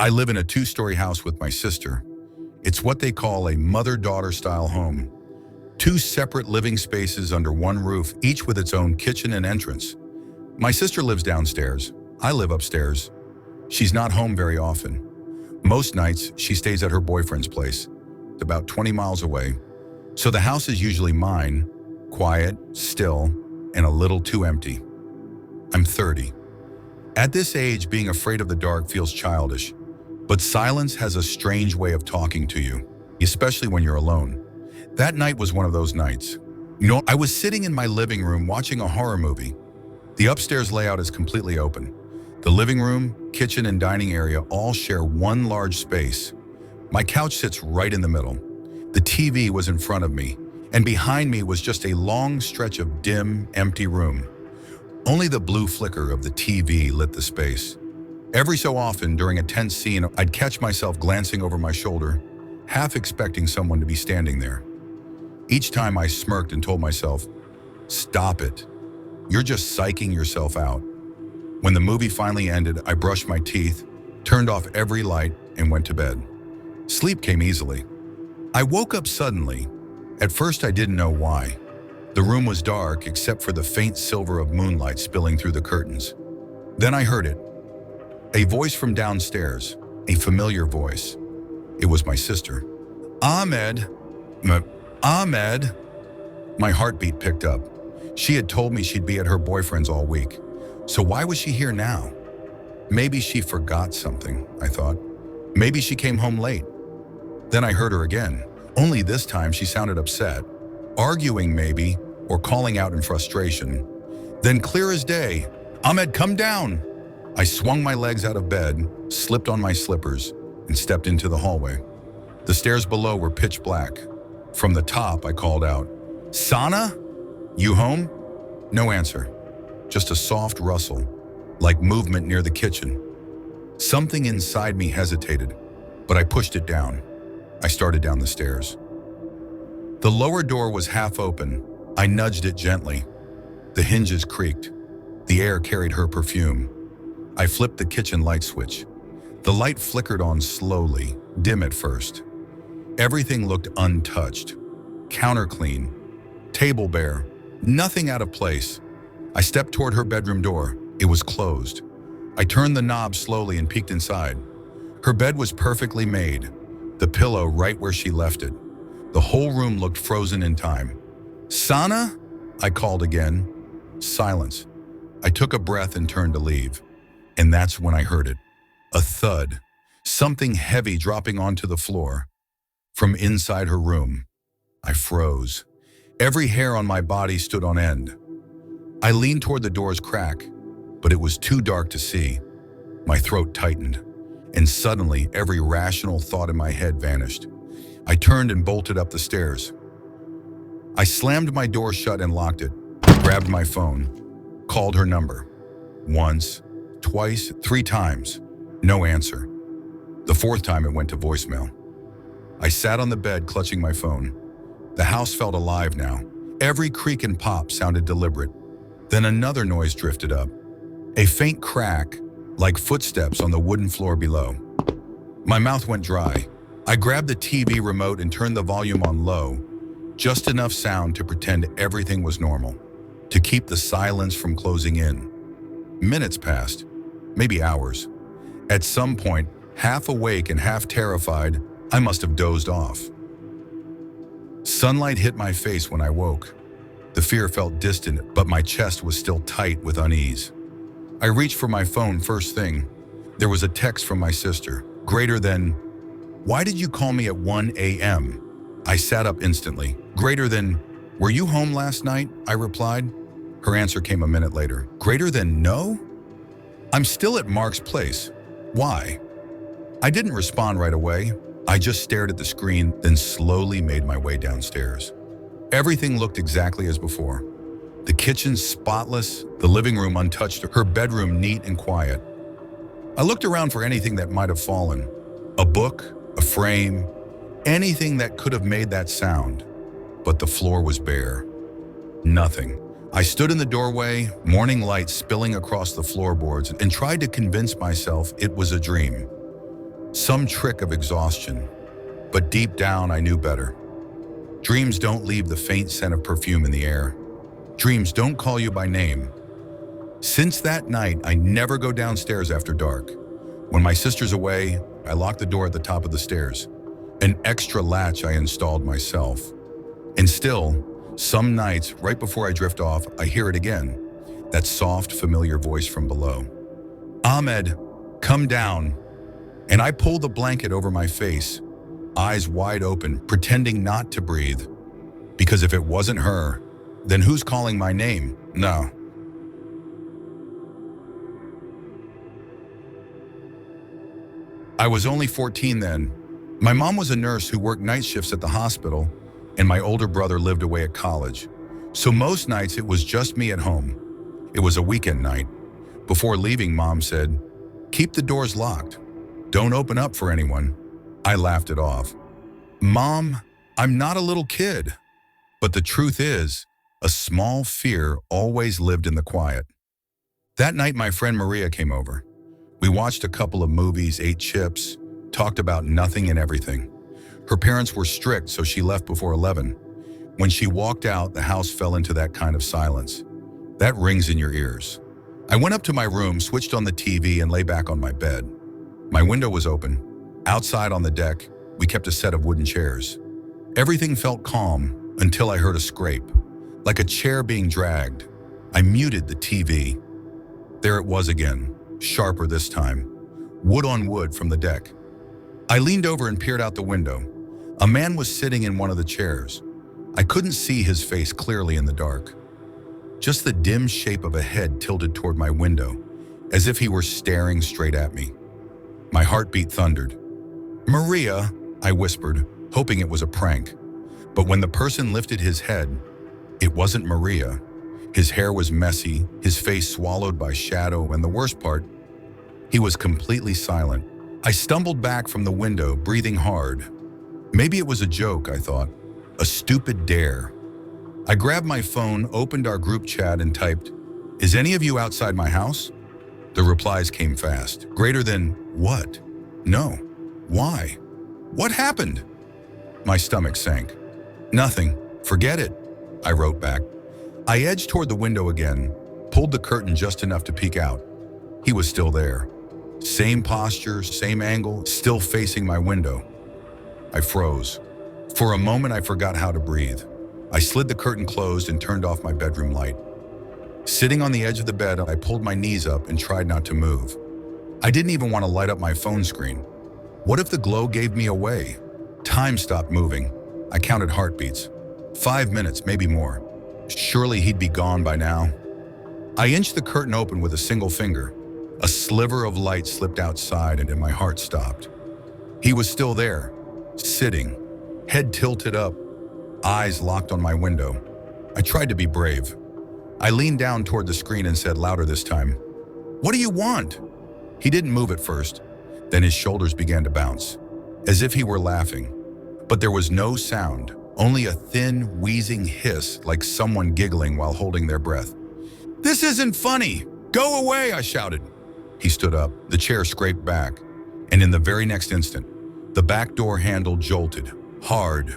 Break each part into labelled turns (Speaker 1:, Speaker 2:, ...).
Speaker 1: I live in a two-story house with my sister. It's what they call a mother-daughter style home. Two separate living spaces under one roof, each with its own kitchen and entrance. My sister lives downstairs. I live upstairs. She's not home very often. Most nights, she stays at her boyfriend's place, about 20 miles away. So the house is usually mine, quiet, still, and a little too empty. I'm 30. At this age, being afraid of the dark feels childish. But silence has a strange way of talking to you, especially when you're alone. That night was one of those nights. I was sitting in my living room watching a horror movie. The upstairs layout is completely open. The living room, kitchen, and dining area all share one large space. My couch sits right in the middle. The TV was in front of me, and behind me was just a long stretch of dim, empty room. Only the blue flicker of the TV lit the space. Every so often, during a tense scene, I'd catch myself glancing over my shoulder, half expecting someone to be standing there. Each time I smirked and told myself, "Stop it. You're just psyching yourself out." When the movie finally ended, I brushed my teeth, turned off every light, and went to bed. Sleep came easily. I woke up suddenly. At first, I didn't know why. The room was dark except for the faint silver of moonlight spilling through the curtains. Then I heard it. A voice from downstairs, a familiar voice. It was my sister. Ahmed. Ahmed. My heartbeat picked up. She had told me she'd be at her boyfriend's all week. So why was she here now? Maybe she forgot something, I thought. Maybe she came home late. Then I heard her again. Only this time she sounded upset. Arguing maybe, or calling out in frustration. Then clear as day, "Ahmed, come down!" I swung my legs out of bed, slipped on my slippers, and stepped into the hallway. The stairs below were pitch black. From the top, I called out, "Sana? You home?" No answer, just a soft rustle, like movement near the kitchen. Something inside me hesitated, but I pushed it down. I started down the stairs. The lower door was half open. I nudged it gently. The hinges creaked. The air carried her perfume. I flipped the kitchen light switch. The light flickered on slowly, dim at first. Everything looked untouched. Counter clean. Table bare. Nothing out of place. I stepped toward her bedroom door. It was closed. I turned the knob slowly and peeked inside. Her bed was perfectly made. The pillow right where she left it. The whole room looked frozen in time. "Sana?" I called again. Silence. I took a breath and turned to leave. And that's when I heard it. A thud. Something heavy dropping onto the floor. From inside her room. I froze. Every hair on my body stood on end. I leaned toward the door's crack, but it was too dark to see. My throat tightened, and suddenly every rational thought in my head vanished. I turned and bolted up the stairs. I slammed my door shut and locked it, grabbed my phone, called her number. Once, twice, 3 times. No answer. The 4th time it went to voicemail. I sat on the bed clutching my phone. The house felt alive now. Every creak and pop sounded deliberate. Then another noise drifted up. A faint crack, like footsteps on the wooden floor below. My mouth went dry. I grabbed the TV remote and turned the volume on low, just enough sound to pretend everything was normal, to keep the silence from closing in. Minutes passed, maybe hours. At some point, half awake and half terrified, I must have dozed off. Sunlight hit my face when I woke. The fear felt distant, but my chest was still tight with unease. I reached for my phone first thing. There was a text from my sister, greater than, "Why did you call me at 1 a.m.? I sat up instantly. Greater than, "Were you home last night?" I replied. Her answer came a minute later. Greater than no? "I'm still at Mark's place. Why?" I didn't respond right away. I just stared at the screen, then slowly made my way downstairs. Everything looked exactly as before. The kitchen spotless, the living room untouched, her bedroom neat and quiet. I looked around for anything that might have fallen. A book, a frame, anything that could have made that sound. But the floor was bare. Nothing. I stood in the doorway, morning light spilling across the floorboards, and tried to convince myself it was a dream. Some trick of exhaustion. But deep down, I knew better. Dreams don't leave the faint scent of perfume in the air. Dreams don't call you by name. Since that night, I never go downstairs after dark. When my sister's away, I lock the door at the top of the stairs. An extra latch I installed myself. And still, some nights, right before I drift off, I hear it again. That soft, familiar voice from below. Ahmed, come down. And I pull the blanket over my face, eyes wide open, pretending not to breathe. Because if it wasn't her, then who's calling my name? No. I was only 14 then. My mom was a nurse who worked night shifts at the hospital, and my older brother lived away at college. So most nights it was just me at home. It was a weekend night. Before leaving, Mom said, "Keep the doors locked. Don't open up for anyone." I laughed it off. Mom, I'm not a little kid. But the truth is, a small fear always lived in the quiet. That night, my friend Maria came over. We watched a couple of movies, ate chips, talked about nothing and everything. Her parents were strict, so she left before 11. When she walked out, the house fell into that kind of silence. That rings in your ears. I went up to my room, switched on the TV, and lay back on my bed. My window was open. Outside on the deck, we kept a set of wooden chairs. Everything felt calm until I heard a scrape, like a chair being dragged. I muted the TV. There it was again, sharper this time. Wood on wood from the deck. I leaned over and peered out the window. A man was sitting in one of the chairs. I couldn't see his face clearly in the dark. Just the dim shape of a head tilted toward my window, as if he were staring straight at me. My heartbeat thundered. "Maria," I whispered, hoping it was a prank. But when the person lifted his head, it wasn't Maria. His hair was messy, his face swallowed by shadow, and the worst part, he was completely silent. I stumbled back from the window, breathing hard. Maybe it was a joke, I thought. A stupid dare. I grabbed my phone, opened our group chat, and typed, "Is any of you outside my house?" The replies came fast. Greater than, "What? No. Why? What happened?" My stomach sank. "Nothing. Forget it," I wrote back. I edged toward the window again, pulled the curtain just enough to peek out. He was still there. Same posture, same angle, still facing my window. I froze. For a moment, I forgot how to breathe. I slid the curtain closed and turned off my bedroom light. Sitting on the edge of the bed, I pulled my knees up and tried not to move. I didn't even want to light up my phone screen. What if the glow gave me away? Time stopped moving. I counted heartbeats. 5 minutes, maybe more. Surely he'd be gone by now. I inched the curtain open with a single finger. A sliver of light slipped outside and my heart stopped. He was still there, sitting, head tilted up, eyes locked on my window. I tried to be brave. I leaned down toward the screen and said louder this time, "What do you want?" He didn't move at first. Then his shoulders began to bounce, as if he were laughing. But there was no sound, only a thin, wheezing hiss like someone giggling while holding their breath. "This isn't funny! Go away!" I shouted. He stood up, the chair scraped back, and in the very next instant, the back door handle jolted, hard.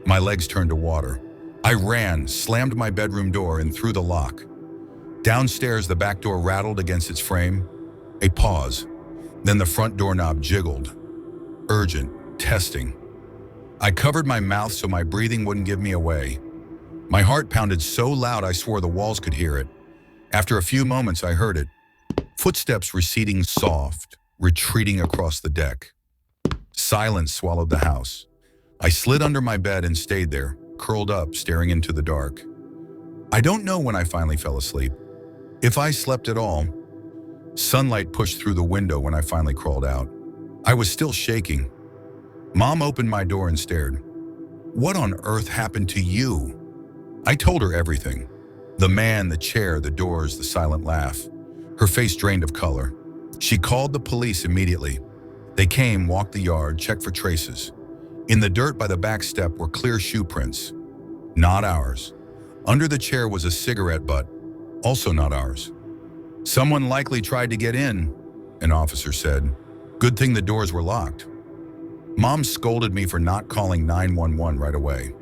Speaker 1: My legs turned to water. I ran, slammed my bedroom door, and threw the lock. Downstairs, the back door rattled against its frame. A pause. Then the front doorknob jiggled. Urgent, testing. I covered my mouth so my breathing wouldn't give me away. My heart pounded so loud I swore the walls could hear it. After a few moments, I heard it. Footsteps receding soft, retreating across the deck. Silence swallowed the house. I slid under my bed and stayed there, curled up, staring into the dark. I don't know when I finally fell asleep. If I slept at all. Sunlight pushed through the window when I finally crawled out. I was still shaking. Mom opened my door and stared. "What on earth happened to you?" I told her everything. The man, the chair, the doors, the silent laugh. Her face drained of color. She called the police immediately. They came, walked the yard, checked for traces. In the dirt by the back step were clear shoe prints. Not ours. Under the chair was a cigarette butt. Also not ours. "Someone likely tried to get in," an officer said. Good thing the doors were locked. Mom scolded me for not calling 911 right away.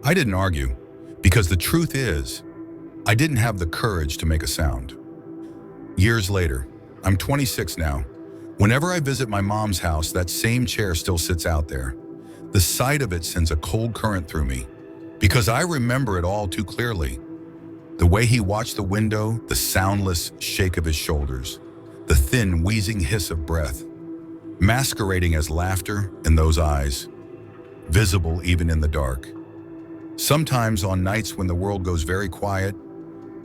Speaker 1: I didn't argue, because the truth is, I didn't have the courage to make a sound. Years later, I'm 26 now. Whenever I visit my mom's house, that same chair still sits out there. The sight of it sends a cold current through me, because I remember it all too clearly. The way he watched the window, the soundless shake of his shoulders, the thin, wheezing hiss of breath, masquerading as laughter in those eyes, visible even in the dark. Sometimes on nights when the world goes very quiet,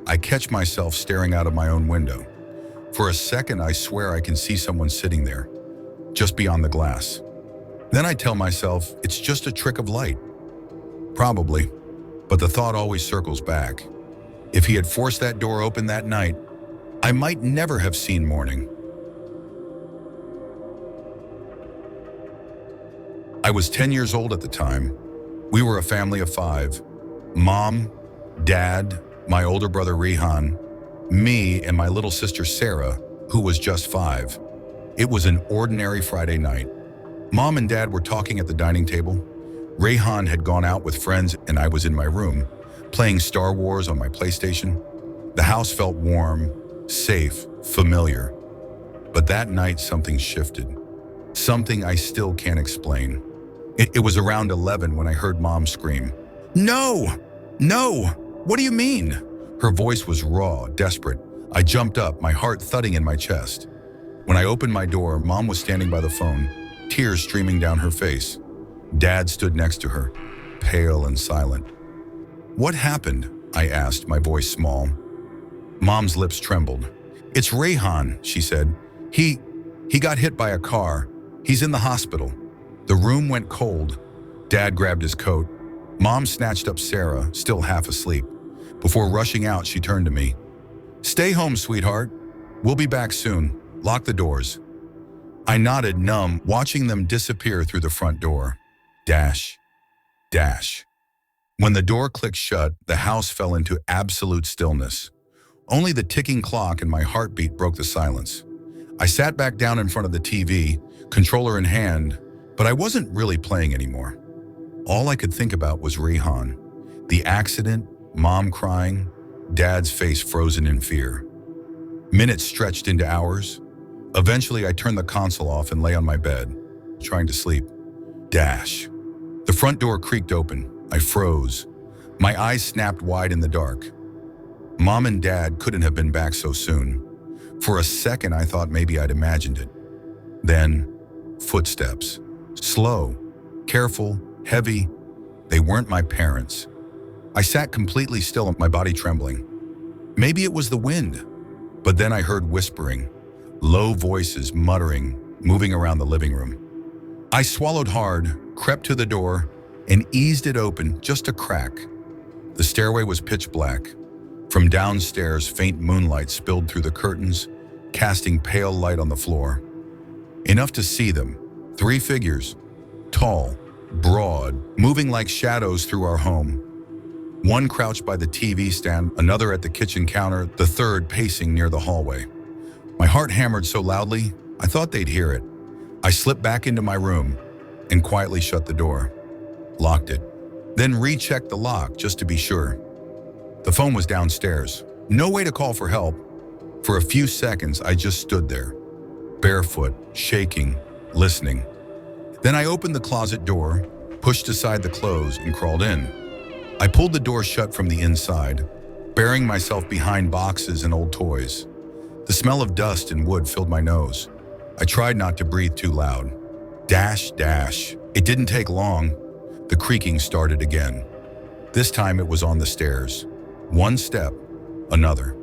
Speaker 1: I catch myself staring out of my own window. For a second, I swear I can see someone sitting there, just beyond the glass. Then I tell myself it's just a trick of light. Probably, but the thought always circles back. If he had forced that door open that night, I might never have seen morning. I was 10 years old at the time. We were a family of 5. Mom, Dad, my older brother Rehan, me, and my little sister Sarah, who was just 5. It was an ordinary Friday night. Mom and Dad were talking at the dining table. Rehan had gone out with friends and I was in my room, playing Star Wars on my PlayStation. The house felt warm, safe, familiar. But that night something shifted. Something I still can't explain. It was around 11 when I heard Mom scream, "No! No! What do you mean?" Her voice was raw, desperate. I jumped up, my heart thudding in my chest. When I opened my door, Mom was standing by the phone, tears streaming down her face. Dad stood next to her, pale and silent. "What happened?" I asked, my voice small. Mom's lips trembled. "It's Rehan," she said. He got hit by a car. He's in the hospital." The room went cold. Dad grabbed his coat. Mom snatched up Sarah, still half asleep. Before rushing out, she turned to me. "Stay home, sweetheart. We'll be back soon. Lock the doors." I nodded, numb, watching them disappear through the front door. Dash. Dash. When the door clicked shut, the house fell into absolute stillness. Only the ticking clock and my heartbeat broke the silence. I sat back down in front of the TV, controller in hand, but I wasn't really playing anymore. All I could think about was Rehan. The accident, Mom crying, Dad's face frozen in fear. Minutes stretched into hours. Eventually, I turned the console off and lay on my bed, trying to sleep. Dash. The front door creaked open. I froze. My eyes snapped wide in the dark. Mom and Dad couldn't have been back so soon. For a second, I thought maybe I'd imagined it. Then, footsteps. Slow, careful, heavy. They weren't my parents. I sat completely still, my body trembling. Maybe it was the wind. But then I heard whispering, low voices muttering, moving around the living room. I swallowed hard, crept to the door, and eased it open just a crack. The stairway was pitch black. From downstairs, faint moonlight spilled through the curtains, casting pale light on the floor. Enough to see them. 3 figures, tall, broad, moving like shadows through our home. One crouched by the TV stand, another at the kitchen counter, the third pacing near the hallway. My heart hammered so loudly, I thought they'd hear it. I slipped back into my room and quietly shut the door, locked it, then rechecked the lock just to be sure. The phone was downstairs. No way to call for help. For a few seconds, I just stood there, barefoot, shaking, listening. Then I opened the closet door, pushed aside the clothes, and crawled in. I pulled the door shut from the inside, burying myself behind boxes and old toys. The smell of dust and wood filled my nose. I tried not to breathe too loud. Dash, dash. It didn't take long. The creaking started again. This time it was on the stairs. One step, another,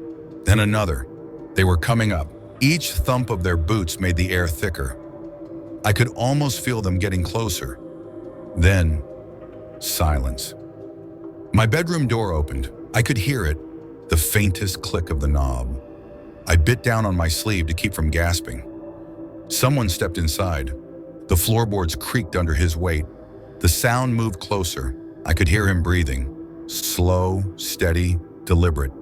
Speaker 1: then another. They were coming up. Each thump of their boots made the air thicker. I could almost feel them getting closer. Then, silence. My bedroom door opened. I could hear it, the faintest click of the knob. I bit down on my sleeve to keep from gasping. Someone stepped inside. The floorboards creaked under his weight. The sound moved closer. I could hear him breathing. Slow, steady, deliberate.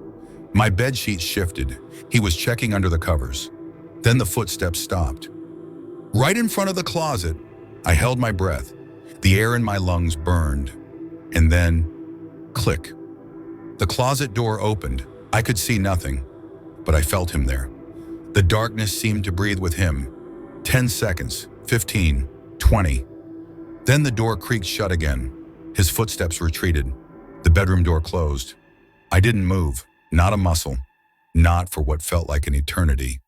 Speaker 1: My bedsheet shifted. He was checking under the covers. Then the footsteps stopped. Right in front of the closet, I held my breath. The air in my lungs burned. And then, click. The closet door opened. I could see nothing, but I felt him there. The darkness seemed to breathe with him. 10 seconds, 15, 20. Then the door creaked shut again. His footsteps retreated. The bedroom door closed. I didn't move, not a muscle, not for what felt like an eternity.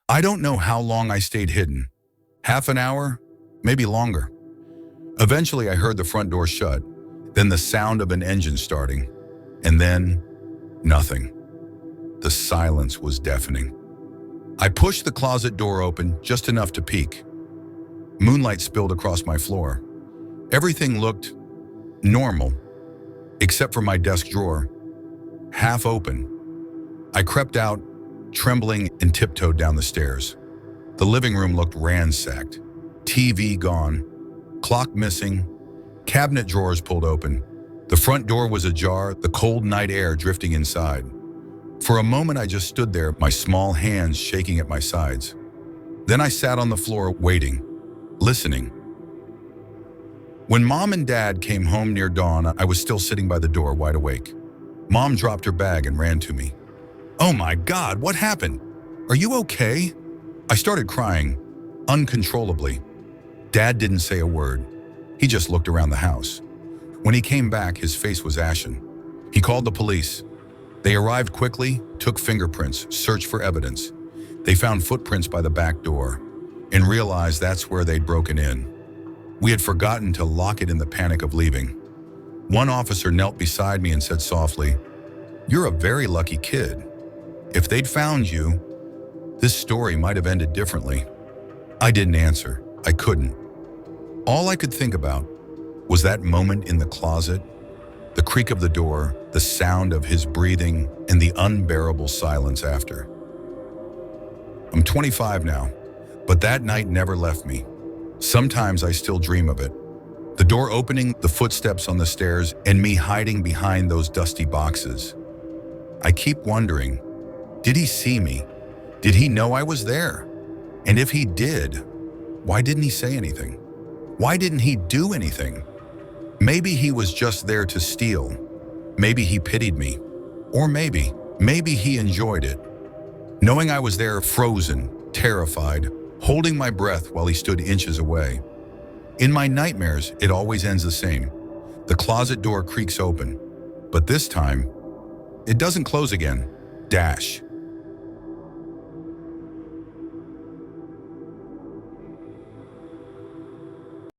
Speaker 1: I don't know how long I stayed hidden. Half an hour, maybe longer. Eventually I heard the front door shut, then the sound of an engine starting, and then nothing. The silence was deafening. I pushed the closet door open just enough to peek. Moonlight spilled across my floor. Everything looked normal, except for my desk drawer, half open. I crept out, trembling, and tiptoed down the stairs. The living room looked ransacked. TV gone, clock missing, cabinet drawers pulled open. The front door was ajar, the cold night air drifting inside. For a moment I just stood there, my small hands shaking at my sides. Then I sat on the floor waiting, listening. When Mom and Dad came home near dawn, I was still sitting by the door, wide awake. Mom dropped her bag and ran to me. "Oh my God, what happened? Are you okay?" I started crying, uncontrollably. Dad didn't say a word. He just looked around the house. When he came back, his face was ashen. He called the police. They arrived quickly, took fingerprints, searched for evidence. They found footprints by the back door and realized that's where they'd broken in. We had forgotten to lock it in the panic of leaving. One officer knelt beside me and said softly, "You're a very lucky kid. If they'd found you, this story might have ended differently." I didn't answer. I couldn't. All I could think about was that moment in the closet, the creak of the door, the sound of his breathing, and the unbearable silence after. I'm 25 now, but that night never left me. Sometimes I still dream of it. The door opening, the footsteps on the stairs, and me hiding behind those dusty boxes. I keep wondering, did he see me? Did he know I was there? And if he did, why didn't he say anything? Why didn't he do anything? Maybe he was just there to steal. Maybe he pitied me. Or maybe he enjoyed it. Knowing I was there, frozen, terrified, holding my breath while he stood inches away. In my nightmares, it always ends the same. The closet door creaks open, but this time, it doesn't close again. Dash.